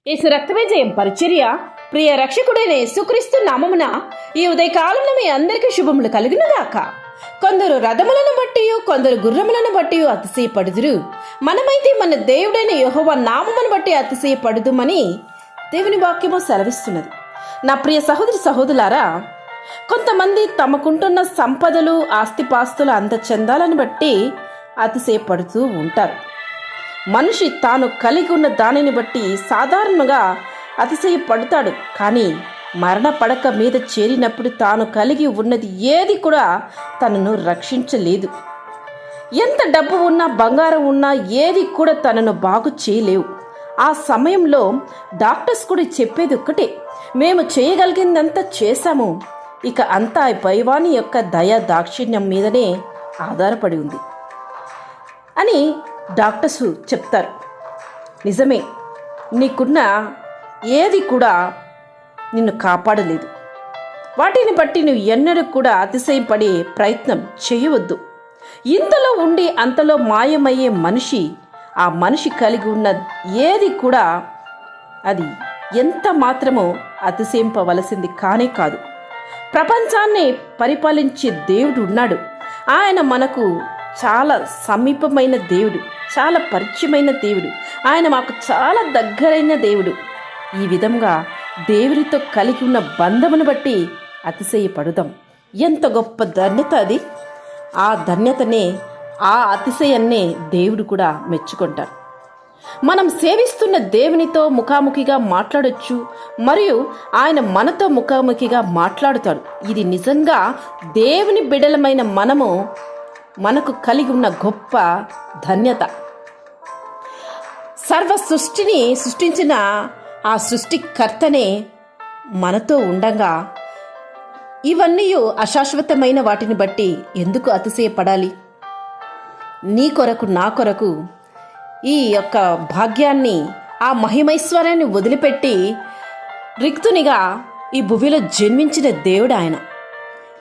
యేసు రక్తమే జయం పరిచర్య ప్రియ రక్షకుడైన యేసుక్రీస్తు నామమున ఈ ఉదయకాలంలో మీ అందరికీ శుభములు కలుగునుగాక. కొందరు రథములను బట్టి కొందరు గుర్రములను బట్టి అతిశయపడుదురు, మనమైతే మన దేవుడైన యెహోవా నామమును బట్టి అతిశయపడుదుమని దేవుని వాక్యము సెలవిస్తున్నది. నా ప్రియ సహోదరి సహోదరులారా, కొంతమంది తమకుంటున్న సంపదలు ఆస్తిపాస్తుల అందచందాలను బట్టి అతిశయపడుతూ ఉంటారు. మనిషి తాను కలిగి ఉన్న దానిని బట్టి సాధారణంగా అతిశయపడతాడు. కానీ మరణ పడక మీద చేరినప్పుడు తాను కలిగి ఉన్నది ఏది కూడా తనను రక్షించలేదు. ఎంత డబ్బు ఉన్నా బంగారం ఉన్నా ఏది కూడా తనను బాగు చేయలేవు. ఆ సమయంలో డాక్టర్స్ కూడా చెప్పేది ఒక్కటే, మేము చేయగలిగిందంతా చేశాము, ఇక అంతా పైవాని యొక్క దయా దాక్షిణ్యం మీదనే ఆధారపడి ఉంది అని డాక్టర్స్ చెప్తారు. నిజమే, నీకున్న ఏది కూడా నిన్ను కాపాడలేదు. వాటిని బట్టి నువ్వు ఎన్నడూ కూడా అతిశయపడే ప్రయత్నం చేయవద్దు. ఇంతలో ఉండి అంతలో మాయమయ్యే మనిషి, ఆ మనిషి కలిగి ఉన్న ఏది కూడా అది ఎంత మాత్రమో అతిశయింపవలసింది కానే కాదు. ప్రపంచాన్ని పరిపాలించే దేవుడు ఉన్నాడు. ఆయన మనకు చాలా సమీపమైన దేవుడు, చాలా పరిచయమైన దేవుడు. ఆయన మాకు చాలా దగ్గరైన దేవుడు. ఈ విధంగా దేవుడితో కలిగి ఉన్న బంధమును బట్టి అతిశయపడుదాం. ఎంత గొప్ప ధన్యత అది! ఆ ధన్యతనే, ఆ అతిశయాన్నే దేవుడు కూడా మెచ్చుకుంటారు. మనం సేవిస్తున్న దేవునితో ముఖాముఖిగా మాట్లాడొచ్చు, మరియు ఆయన మనతో ముఖాముఖిగా మాట్లాడుతాడు. ఇది నిజంగా దేవుని బిడ్డలమైన మనకు కలిగి ఉన్న గొప్ప ధన్యత. సర్వ సృష్టిని సృష్టించిన ఆ సృష్టికర్తనే మనతో ఉండగా ఇవన్నీ అశాశ్వతమైన వాటిని బట్టి ఎందుకు అతిశయపడాలి? నీ కొరకు నా కొరకు ఈ యొక్క భాగ్యాన్ని, ఆ మహిమైశ్వర్యాన్ని వదిలిపెట్టి రిక్తునిగా ఈ భూమిలో జన్మించిన దేవుడు ఆయన.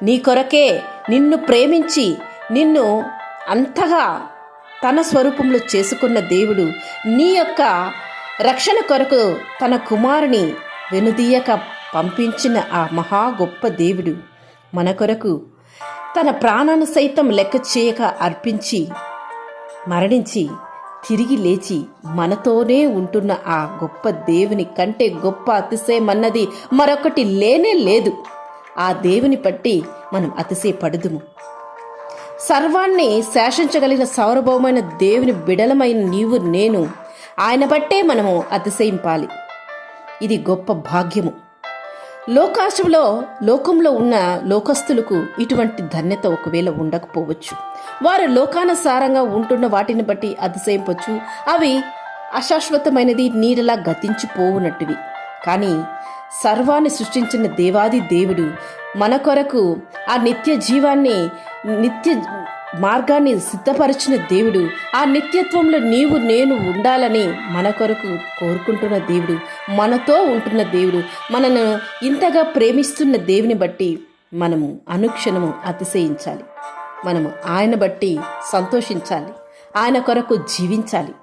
నీ కొరకే నిన్ను ప్రేమించి నిన్ను అంతగా తన స్వరూపంలో చేసుకున్న దేవుడు, నీ యొక్క రక్షణ కొరకు తన కుమారుని వెనుదీయక పంపించిన ఆ మహా గొప్ప దేవుడు మన కొరకు తన ప్రాణాన్ని సైతం లెక్క చేయక అర్పించి మరణించి తిరిగి లేచి మనతోనే ఉంటున్న ఆ గొప్ప దేవుని కంటే గొప్ప అతిశయం అన్నది మరొకటి లేనే లేదు. ఆ దేవుని బట్టి మనం అతిశయపడుదుము. సర్వాన్ని శాసించగలిగిన సార్వభౌమైన దేవుని బిడలమైన నీవు నేను, ఆయన బట్టే మనము అతిశయింపాలి. ఇది గొప్ప భాగ్యము. లోకంలో ఉన్న లోకస్తులకు ఇటువంటి ధన్యత ఒకవేళ ఉండకపోవచ్చు. వారు లోకానుసారంగా ఉంటున్న వాటిని బట్టి అతిశయింపవచ్చు. అవి అశాశ్వతమైనది, నీడలా గతించిపోవునట్టువి. కానీ సర్వాన్ని సృష్టించిన దేవాది దేవుడు మన కొరకు ఆ నిత్య జీవాన్ని, నిత్య మార్గాన్ని సిద్ధపరిచిన దేవుడు, ఆ నిత్యత్వంలో నీవు నేను ఉండాలని మన కొరకు కోరుకుంటున్న దేవుడు, మనతో ఉంటున్న దేవుడు, మనను ఇంతగా ప్రేమిస్తున్న దేవుని బట్టి మనము అనుక్షణము అతిశయించాలి. మనము ఆయన బట్టి సంతోషించాలి, ఆయన కొరకు జీవించాలి.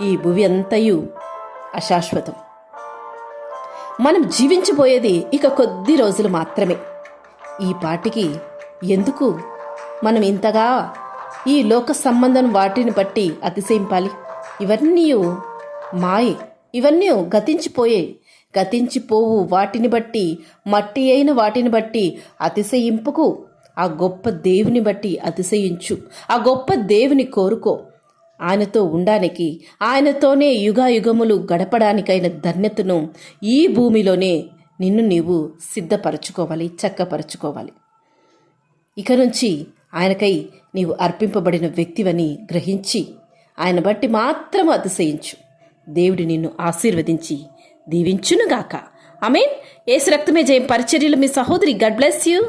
ఈ భూమి అంతయు అశాశ్వతం. మనం జీవించబోయేది ఇక కొద్ది రోజులు మాత్రమే. ఈ పాటికి ఎందుకు మనం ఇంతగా ఈ లోక సంబంధం వాటిని బట్టి అతిశయింపాలి? ఇవన్నీ మాయే, ఇవన్నీ గతించిపోవు వాటిని బట్టి, మట్టి అయిన వాటిని బట్టి అతిశయింపుకు. ఆ గొప్ప దేవుని బట్టి అతిశయించు. ఆ గొప్ప దేవుని కోరుకో. ఆయనతో ఉండడానికి, ఆయనతోనే యుగాయుగములు గడపడానికైన ధన్యతను ఈ భూమిలోనే నిన్ను నీవు సిద్ధపరచుకోవాలి, చక్కపరచుకోవాలి. ఇక నుంచి ఆయనకై నీవు అర్పింపబడిన వ్యక్తివని గ్రహించి ఆయన బట్టి మాత్రం అతిశయించు. దేవుడు నిన్ను ఆశీర్వదించి దీవించునుగాక. ఆమేన్. యేసు రక్తమే జయం పరిచర్యలు మీ సహోదరి. God bless you.